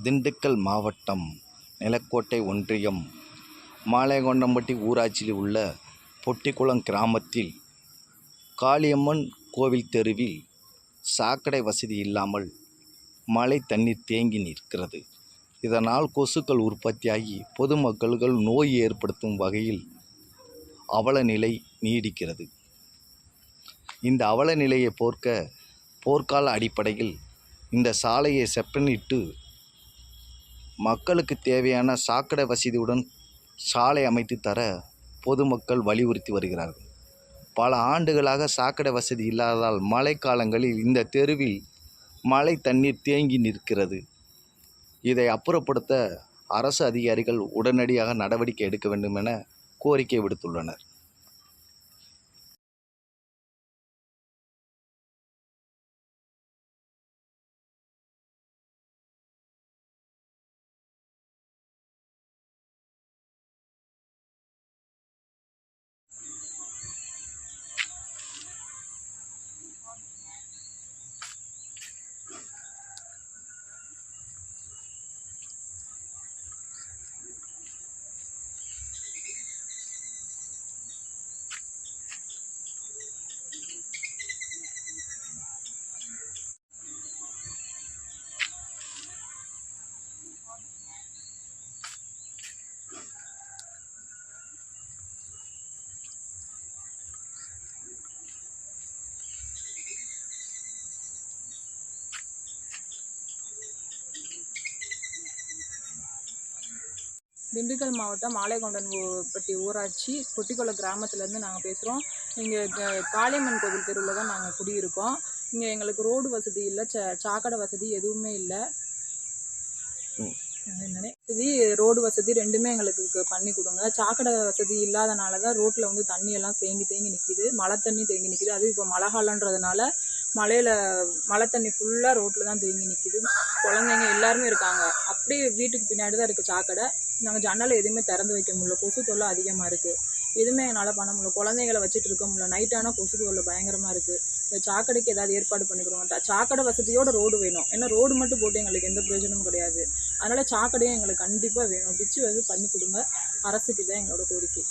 திண்டுக்கல் மாவட்டம் நிலக்கோட்டை ஒன்றியம் மாலைகொண்டம்பட்டி ஊராட்சியில் உள்ள பொட்டிக்குளம் கிராமத்தில் காளியம்மன் கோவில் தெருவில் சாக்கடை வசதி இல்லாமல் மழை தண்ணீர் தேங்கி நிற்கிறது. இதனால் கொசுக்கள் உற்பத்தியாகி பொதுமக்கள் நோய் ஏற்படுத்தும் வகையில் அவல நிலை நீடிக்கிறது. இந்த அவல நிலையை போர்க்கால அடிப்படையில் இந்த சாலையை செப்பனிட்டு மக்களுக்கு தேவையான சாக்கடை வசதியுடன் சாலை அமைத்து தர பொதுமக்கள் வலியுறுத்தி வருகிறார்கள். பல ஆண்டுகளாக சாக்கடை வசதி இல்லாததால் மழைக்காலங்களில் இந்த தெருவில் மழை தண்ணீர் தேங்கி நிற்கிறது. இதை அப்புறப்படுத்த அரசு அதிகாரிகள் உடனடியாக நடவடிக்கை எடுக்க வேண்டும் என கோரிக்கை விடுத்துள்ளனர். திண்டுக்கல் மாவட்டம் மாலைகொண்டன்பட்டி ஊராட்சி பொட்டிக்குளம் கிராமத்துலேருந்து நாங்கள் பேசுகிறோம். இங்கே காளியம்மன் கோவில் தெருவில் தான் நாங்கள் குடியிருக்கோம். இங்கே எங்களுக்கு ரோடு வசதி இல்லை, சாக்கடை வசதி எதுவுமே இல்லை. இது ரோடு வசதி ரெண்டுமே எங்களுக்கு பண்ணி கொடுங்க. சாக்கடை வசதி இல்லாதனால தான் ரோட்டில் வந்து தண்ணியெல்லாம் தேங்கி நிற்கிது, மழை தண்ணி தேங்கி நிற்கிது. அது இப்போ மழை காலன்றதுனால மழை தண்ணி ஃபுல்லாக ரோட்டில் தான் தேங்கி நிற்கிது. குழந்தைங்க எல்லாருமே இருக்காங்க. அப்படியே வீட்டுக்கு பின்னாடி தான் இருக்குது சாக்கடை. நாங்கள் ஜன்னலை எதுவுமே திறந்து வைக்க முடியல, கொசு தொல்லை அதிகமாக இருக்குது. எதுவுமே என்னால் பண்ண முடியல, குழந்தைங்களை வச்சுட்டு இருக்க முடியல. நைட்டானால் கொசு தொல்லை பயங்கரமாக இருக்குது. இந்த சாக்கடைக்கு ஏதாவது ஏற்பாடு பண்ணி கொடுங்க. சாக்கடை வசதியோட ரோடு வேணும். ஏன்னா ரோடு மட்டும் போட்டு எங்களுக்கு எந்த பிரயோஜனமும் கிடையாது. அதனால் சாக்கடையும் எங்களுக்கு கண்டிப்பாக வேணும். டிச்சு வந்து பண்ணி கொடுங்க. அரசுக்கு தான் எங்களோட கோரிக்கை.